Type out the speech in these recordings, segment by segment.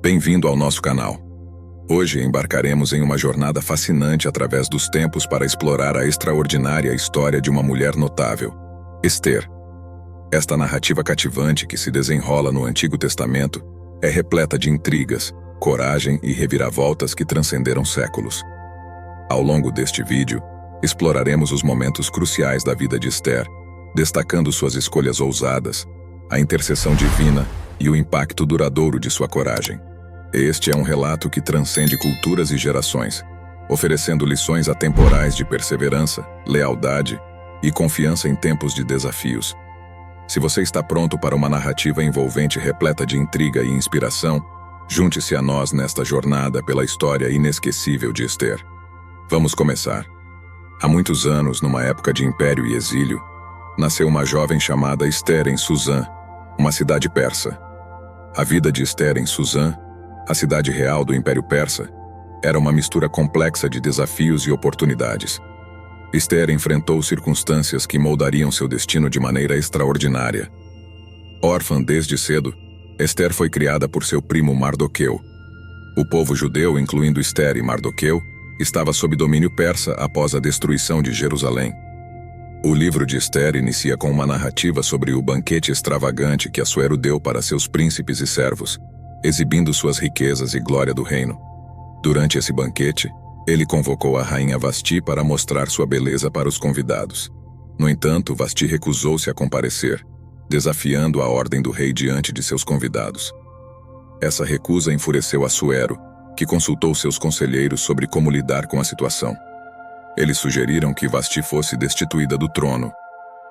Bem-vindo ao nosso canal. Hoje embarcaremos em uma jornada fascinante através dos tempos para explorar a extraordinária história de uma mulher notável, Ester. Esta narrativa cativante que se desenrola no Antigo Testamento é repleta de intrigas, coragem e reviravoltas que transcenderam séculos. Ao longo deste vídeo, exploraremos os momentos cruciais da vida de Ester, destacando suas escolhas ousadas, a intercessão divina e o impacto duradouro de sua coragem. Este é um relato que transcende culturas e gerações, oferecendo lições atemporais de perseverança, lealdade e confiança em tempos de desafios. Se você está pronto para uma narrativa envolvente repleta de intriga e inspiração, junte-se a nós nesta jornada pela história inesquecível de Ester. Vamos começar. Há muitos anos, numa época de império e exílio, nasceu uma jovem chamada Ester em Susã, uma cidade persa. A vida de Ester em Susã, a cidade real do Império Persa, era uma mistura complexa de desafios e oportunidades. Ester enfrentou circunstâncias que moldariam seu destino de maneira extraordinária. Órfã desde cedo, Ester foi criada por seu primo Mardoqueu. O povo judeu, incluindo Ester e Mardoqueu, estava sob domínio persa após a destruição de Jerusalém. O livro de Ester inicia com uma narrativa sobre o banquete extravagante que Assuero deu para seus príncipes e servos, exibindo suas riquezas e glória do reino. Durante esse banquete, ele convocou a rainha Vasti para mostrar sua beleza para os convidados. No entanto, Vasti recusou-se a comparecer, desafiando a ordem do rei diante de seus convidados. Essa recusa enfureceu Assuero, que consultou seus conselheiros sobre como lidar com a situação. Eles sugeriram que Vasti fosse destituída do trono,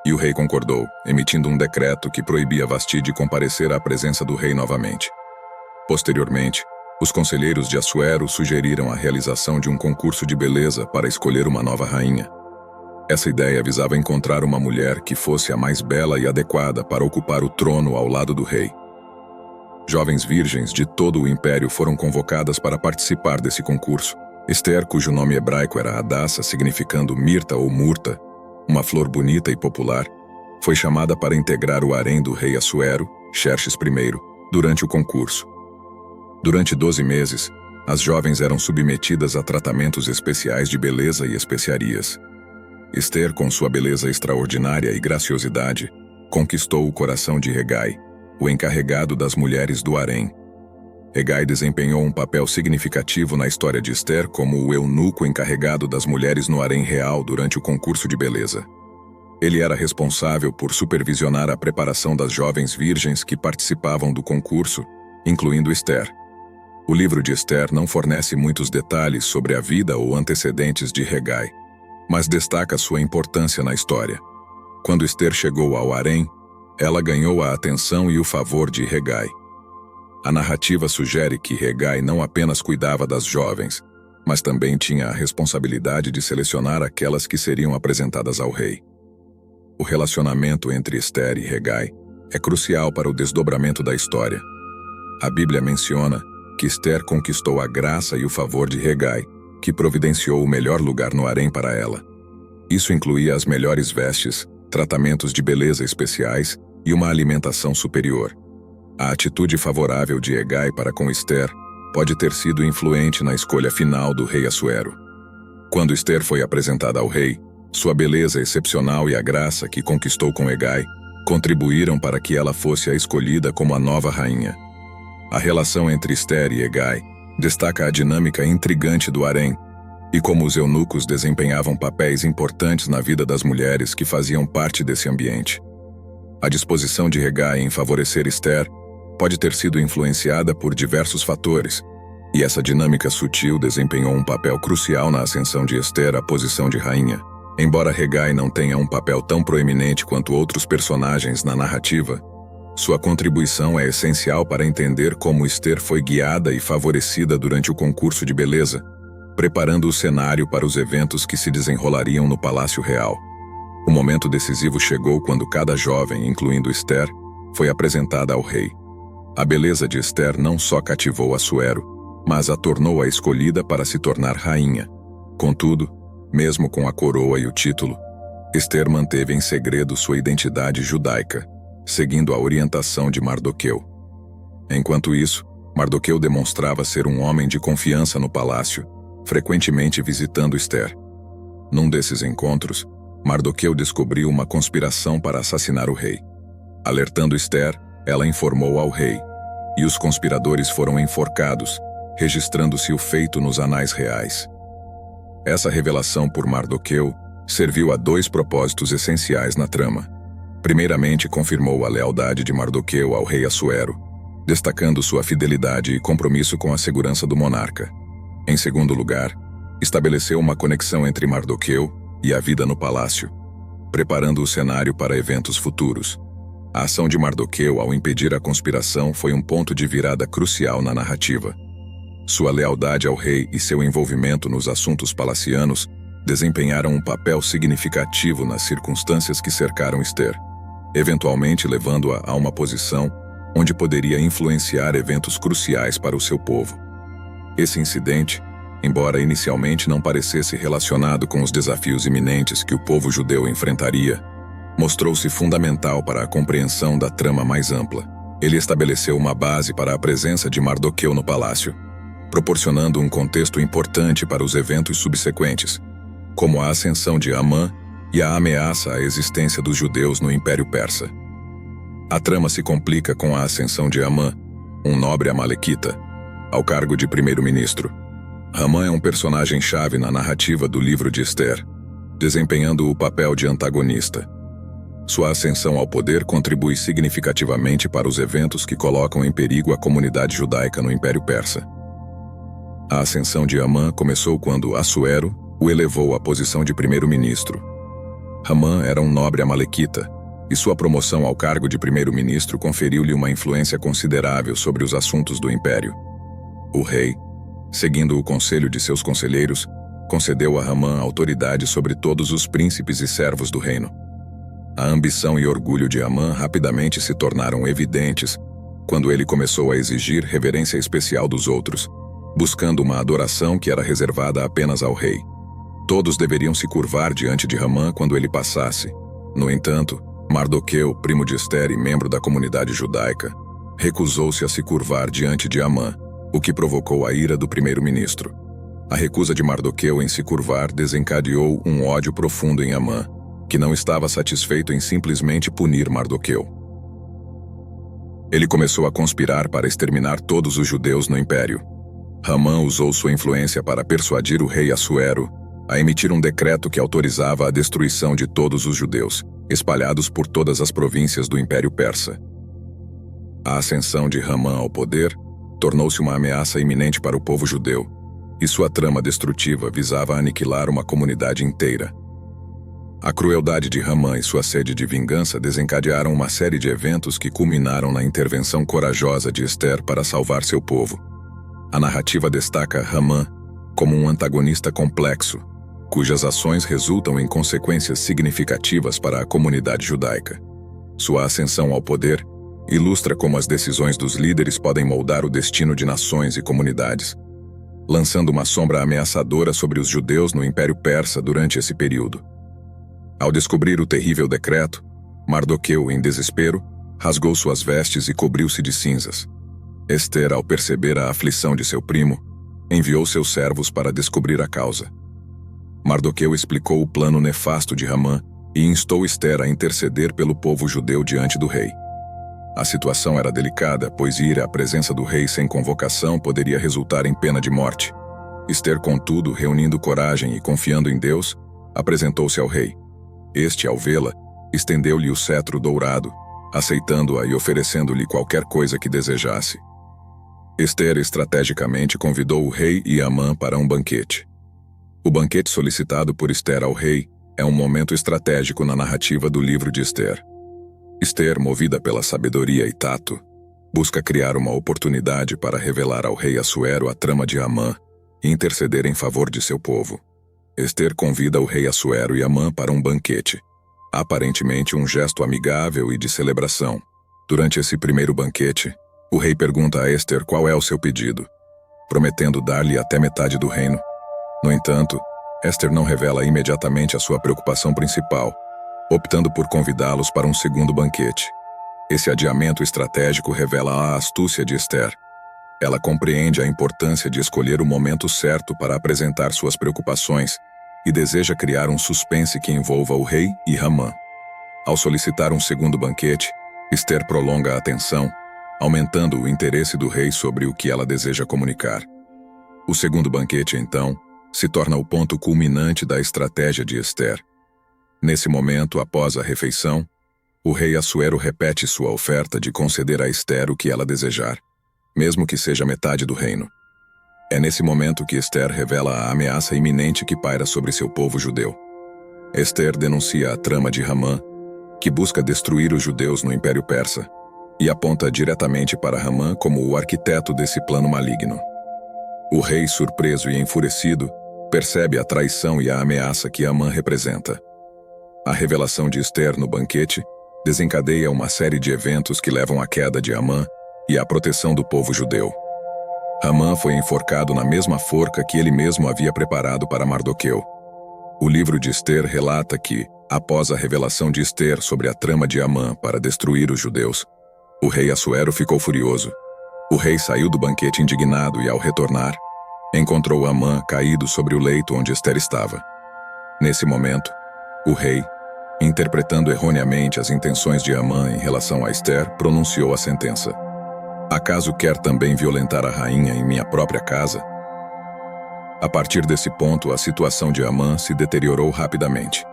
e o rei concordou, emitindo um decreto que proibia Vasti de comparecer à presença do rei novamente. Posteriormente, os conselheiros de Assuero sugeriram a realização de um concurso de beleza para escolher uma nova rainha. Essa ideia visava encontrar uma mulher que fosse a mais bela e adequada para ocupar o trono ao lado do rei. Jovens virgens de todo o império foram convocadas para participar desse concurso. Ester, cujo nome hebraico era Hadassah, significando mirta ou murta, uma flor bonita e popular, foi chamada para integrar o harém do rei Assuero, Xerxes I, durante o concurso. Durante 12 meses, as jovens eram submetidas a tratamentos especiais de beleza e especiarias. Ester, com sua beleza extraordinária e graciosidade, conquistou o coração de Hegai, o encarregado das mulheres do harém. Hegai desempenhou um papel significativo na história de Ester como o eunuco encarregado das mulheres no harém real durante o concurso de beleza. Ele era responsável por supervisionar a preparação das jovens virgens que participavam do concurso, incluindo Ester. O livro de Ester não fornece muitos detalhes sobre a vida ou antecedentes de Hegai, mas destaca sua importância na história. Quando Ester chegou ao harém, ela ganhou a atenção e o favor de Hegai. A narrativa sugere que Hegai não apenas cuidava das jovens, mas também tinha a responsabilidade de selecionar aquelas que seriam apresentadas ao rei. O relacionamento entre Ester e Hegai é crucial para o desdobramento da história. A Bíblia menciona que Ester conquistou a graça e o favor de Hegai, que providenciou o melhor lugar no harém para ela. Isso incluía as melhores vestes, tratamentos de beleza especiais e uma alimentação superior. A atitude favorável de Hegai para com Ester pode ter sido influente na escolha final do rei Assuero. Quando Ester foi apresentada ao rei, sua beleza excepcional e a graça que conquistou com Hegai contribuíram para que ela fosse a escolhida como a nova rainha. A relação entre Ester e Hegai destaca a dinâmica intrigante do harém e como os eunucos desempenhavam papéis importantes na vida das mulheres que faziam parte desse ambiente. A disposição de Hegai em favorecer Ester pode ter sido influenciada por diversos fatores, e essa dinâmica sutil desempenhou um papel crucial na ascensão de Ester à posição de rainha. Embora Hegai não tenha um papel tão proeminente quanto outros personagens na narrativa, sua contribuição é essencial para entender como Ester foi guiada e favorecida durante o concurso de beleza, preparando o cenário para os eventos que se desenrolariam no Palácio Real. O momento decisivo chegou quando cada jovem, incluindo Ester, foi apresentada ao rei. A beleza de Ester não só cativou Assuero, mas a tornou a escolhida para se tornar rainha. Contudo, mesmo com a coroa e o título, Ester manteve em segredo sua identidade judaica, seguindo a orientação de Mardoqueu. Enquanto isso, Mardoqueu demonstrava ser um homem de confiança no palácio, frequentemente visitando Ester. Num desses encontros, Mardoqueu descobriu uma conspiração para assassinar o rei. Alertando Ester, ela informou ao rei, e os conspiradores foram enforcados, registrando-se o feito nos anais reais. Essa revelação por Mardoqueu serviu a dois propósitos essenciais na trama. Primeiramente, confirmou a lealdade de Mardoqueu ao rei Assuero, destacando sua fidelidade e compromisso com a segurança do monarca. Em segundo lugar, estabeleceu uma conexão entre Mardoqueu e a vida no palácio, preparando o cenário para eventos futuros. A ação de Mardoqueu ao impedir a conspiração foi um ponto de virada crucial na narrativa. Sua lealdade ao rei e seu envolvimento nos assuntos palacianos desempenharam um papel significativo nas circunstâncias que cercaram Ester, eventualmente levando-a a uma posição onde poderia influenciar eventos cruciais para o seu povo. Esse incidente, embora inicialmente não parecesse relacionado com os desafios iminentes que o povo judeu enfrentaria, mostrou-se fundamental para a compreensão da trama mais ampla. Ele estabeleceu uma base para a presença de Mardoqueu no palácio, proporcionando um contexto importante para os eventos subsequentes, como a ascensão de Amã e a ameaça à existência dos judeus no Império Persa. A trama se complica com a ascensão de Amã, um nobre amalequita, ao cargo de primeiro-ministro. Amã é um personagem-chave na narrativa do livro de Ester, desempenhando o papel de antagonista. Sua ascensão ao poder contribui significativamente para os eventos que colocam em perigo a comunidade judaica no Império Persa. A ascensão de Amã começou quando Assuero o elevou à posição de primeiro-ministro. Amã era um nobre amalequita, e sua promoção ao cargo de primeiro-ministro conferiu-lhe uma influência considerável sobre os assuntos do império. O rei, seguindo o conselho de seus conselheiros, concedeu a Amã autoridade sobre todos os príncipes e servos do reino. A ambição e orgulho de Amã rapidamente se tornaram evidentes quando ele começou a exigir reverência especial dos outros, buscando uma adoração que era reservada apenas ao rei. Todos deveriam se curvar diante de Amã quando ele passasse. No entanto, Mardoqueu, primo de Ester e membro da comunidade judaica, recusou-se a se curvar diante de Amã, o que provocou a ira do primeiro-ministro. A recusa de Mardoqueu em se curvar desencadeou um ódio profundo em Amã, que não estava satisfeito em simplesmente punir Mardoqueu. Ele começou a conspirar para exterminar todos os judeus no império. Amã usou sua influência para persuadir o rei Assuero a emitir um decreto que autorizava a destruição de todos os judeus, espalhados por todas as províncias do Império Persa. A ascensão de Amã ao poder tornou-se uma ameaça iminente para o povo judeu, e sua trama destrutiva visava aniquilar uma comunidade inteira. A crueldade de Amã e sua sede de vingança desencadearam uma série de eventos que culminaram na intervenção corajosa de Ester para salvar seu povo. A narrativa destaca Amã como um antagonista complexo, cujas ações resultam em consequências significativas para a comunidade judaica. Sua ascensão ao poder ilustra como as decisões dos líderes podem moldar o destino de nações e comunidades, lançando uma sombra ameaçadora sobre os judeus no Império Persa durante esse período. Ao descobrir o terrível decreto, Mardoqueu, em desespero, rasgou suas vestes e cobriu-se de cinzas. Ester, ao perceber a aflição de seu primo, enviou seus servos para descobrir a causa. Mardoqueu explicou o plano nefasto de Amã e instou Ester a interceder pelo povo judeu diante do rei. A situação era delicada, pois ir à presença do rei sem convocação poderia resultar em pena de morte. Ester, contudo, reunindo coragem e confiando em Deus, apresentou-se ao rei. Este, ao vê-la, estendeu-lhe o cetro dourado, aceitando-a e oferecendo-lhe qualquer coisa que desejasse. Ester estrategicamente convidou o rei e Amã para um banquete. O banquete solicitado por Ester ao rei é um momento estratégico na narrativa do livro de Ester. Ester, movida pela sabedoria e tato, busca criar uma oportunidade para revelar ao rei Assuero a trama de Amã e interceder em favor de seu povo. Ester convida o rei Assuero e Amã para um banquete, aparentemente um gesto amigável e de celebração. Durante esse primeiro banquete, o rei pergunta a Ester qual é o seu pedido, prometendo dar-lhe até metade do reino. No entanto, Ester não revela imediatamente a sua preocupação principal, optando por convidá-los para um segundo banquete. Esse adiamento estratégico revela a astúcia de Ester. Ela compreende a importância de escolher o momento certo para apresentar suas preocupações e deseja criar um suspense que envolva o rei e Hamã. Ao solicitar um segundo banquete, Esther prolonga a atenção, aumentando o interesse do rei sobre o que ela deseja comunicar. O segundo banquete, então, se torna o ponto culminante da estratégia de Esther. Nesse momento, após a refeição, o rei Assuero repete sua oferta de conceder a Esther o que ela desejar, mesmo que seja metade do reino. É nesse momento que Esther revela a ameaça iminente que paira sobre seu povo judeu. Esther denuncia a trama de Hamã, que busca destruir os judeus no Império Persa, e aponta diretamente para Hamã como o arquiteto desse plano maligno. O rei, surpreso e enfurecido, percebe a traição e a ameaça que Hamã representa. A revelação de Esther no banquete desencadeia uma série de eventos que levam à queda de Hamã e à proteção do povo judeu. Hamã foi enforcado na mesma forca que ele mesmo havia preparado para Mardoqueu. O livro de Esther relata que, após a revelação de Esther sobre a trama de Hamã para destruir os judeus, o rei Assuero ficou furioso. O rei saiu do banquete indignado e, ao retornar, encontrou Hamã caído sobre o leito onde Esther estava. Nesse momento, o rei, interpretando erroneamente as intenções de Hamã em relação a Esther, pronunciou a sentença: "Acaso quer também violentar a rainha em minha própria casa?" A partir desse ponto, a situação de Hamã se deteriorou rapidamente.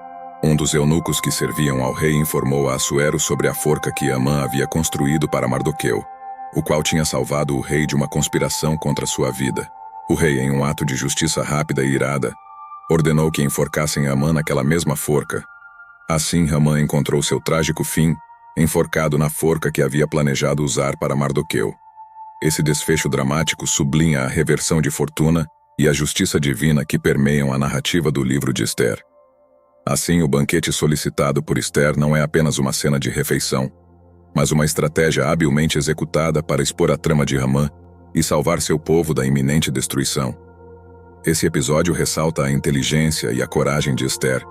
Um dos eunucos que serviam ao rei informou a Assuero sobre a forca que Hamã havia construído para Mardoqueu, o qual tinha salvado o rei de uma conspiração contra sua vida. O rei, em um ato de justiça rápida e irada, ordenou que enforcassem Hamã naquela mesma forca. Assim, Hamã encontrou seu trágico fim, enforcado na forca que havia planejado usar para Mardoqueu. Esse desfecho dramático sublinha a reversão de fortuna e a justiça divina que permeiam a narrativa do livro de Esther. Assim, o banquete solicitado por Esther não é apenas uma cena de refeição, mas uma estratégia habilmente executada para expor a trama de Hamã e salvar seu povo da iminente destruição. Esse episódio ressalta a inteligência e a coragem de Esther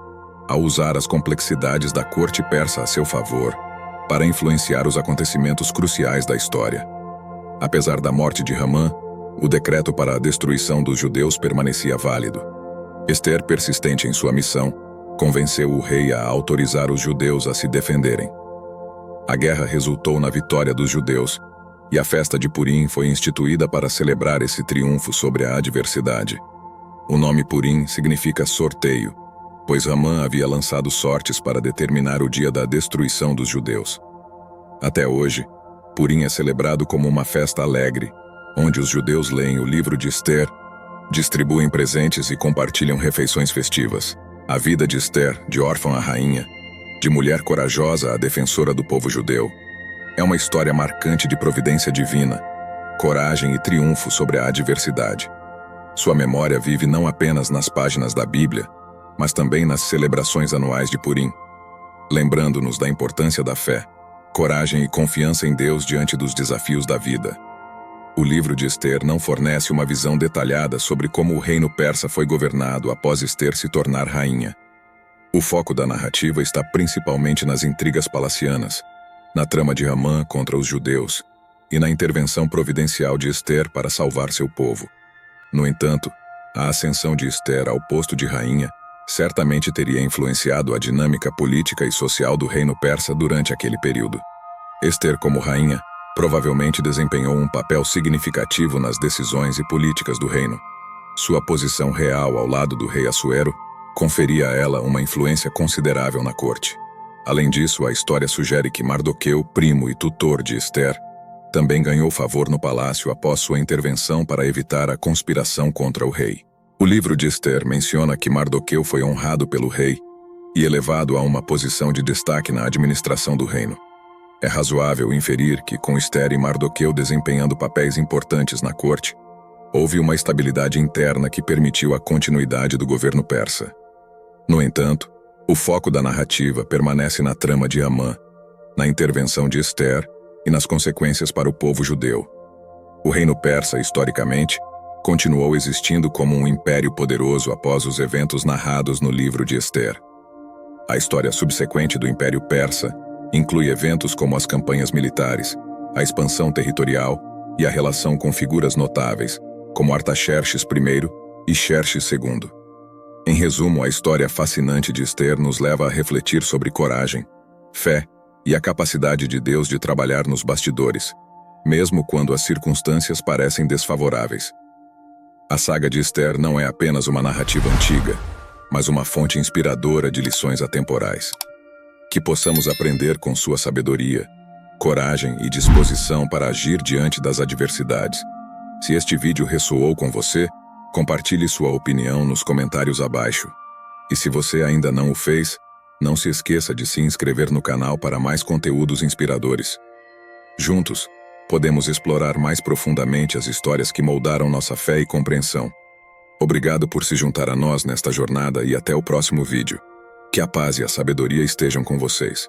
ao usar as complexidades da corte persa a seu favor para influenciar os acontecimentos cruciais da história. Apesar da morte de Hamã, o decreto para a destruição dos judeus permanecia válido. Esther, persistente em sua missão, convenceu o rei a autorizar os judeus a se defenderem. A guerra resultou na vitória dos judeus, e a festa de Purim foi instituída para celebrar esse triunfo sobre a adversidade. O nome Purim significa sorteio, pois Hamã havia lançado sortes para determinar o dia da destruição dos judeus. Até hoje, Purim é celebrado como uma festa alegre, onde os judeus leem o livro de Esther, distribuem presentes e compartilham refeições festivas. A vida de Esther, de órfã a rainha, de mulher corajosa a defensora do povo judeu, é uma história marcante de providência divina, coragem e triunfo sobre a adversidade. Sua memória vive não apenas nas páginas da Bíblia, mas também nas celebrações anuais de Purim, lembrando-nos da importância da fé, coragem e confiança em Deus diante dos desafios da vida. O livro de Esther não fornece uma visão detalhada sobre como o reino persa foi governado após Esther se tornar rainha. O foco da narrativa está principalmente nas intrigas palacianas, na trama de Hamã contra os judeus e na intervenção providencial de Esther para salvar seu povo. No entanto, a ascensão de Esther ao posto de rainha certamente teria influenciado a dinâmica política e social do reino persa durante aquele período. Esther, como rainha, provavelmente desempenhou um papel significativo nas decisões e políticas do reino. Sua posição real ao lado do rei Assuero conferia a ela uma influência considerável na corte. Além disso, a história sugere que Mardoqueu, primo e tutor de Esther, também ganhou favor no palácio após sua intervenção para evitar a conspiração contra o rei. O livro de Esther menciona que Mardoqueu foi honrado pelo rei e elevado a uma posição de destaque na administração do reino. É razoável inferir que, com Esther e Mardoqueu desempenhando papéis importantes na corte, houve uma estabilidade interna que permitiu a continuidade do governo persa. No entanto, o foco da narrativa permanece na trama de Hamã, na intervenção de Esther e nas consequências para o povo judeu. O reino persa, historicamente, continuou existindo como um império poderoso após os eventos narrados no livro de Esther. A história subsequente do Império Persa inclui eventos como as campanhas militares, a expansão territorial e a relação com figuras notáveis, como Artaxerxes I e Xerxes II. Em resumo, a história fascinante de Ester nos leva a refletir sobre coragem, fé e a capacidade de Deus de trabalhar nos bastidores, mesmo quando as circunstâncias parecem desfavoráveis. A saga de Ester não é apenas uma narrativa antiga, mas uma fonte inspiradora de lições atemporais. Que possamos aprender com sua sabedoria, coragem e disposição para agir diante das adversidades. Se este vídeo ressoou com você, compartilhe sua opinião nos comentários abaixo. E se você ainda não o fez, não se esqueça de se inscrever no canal para mais conteúdos inspiradores. Juntos, podemos explorar mais profundamente as histórias que moldaram nossa fé e compreensão. Obrigado por se juntar a nós nesta jornada e até o próximo vídeo. Que a paz e a sabedoria estejam com vocês.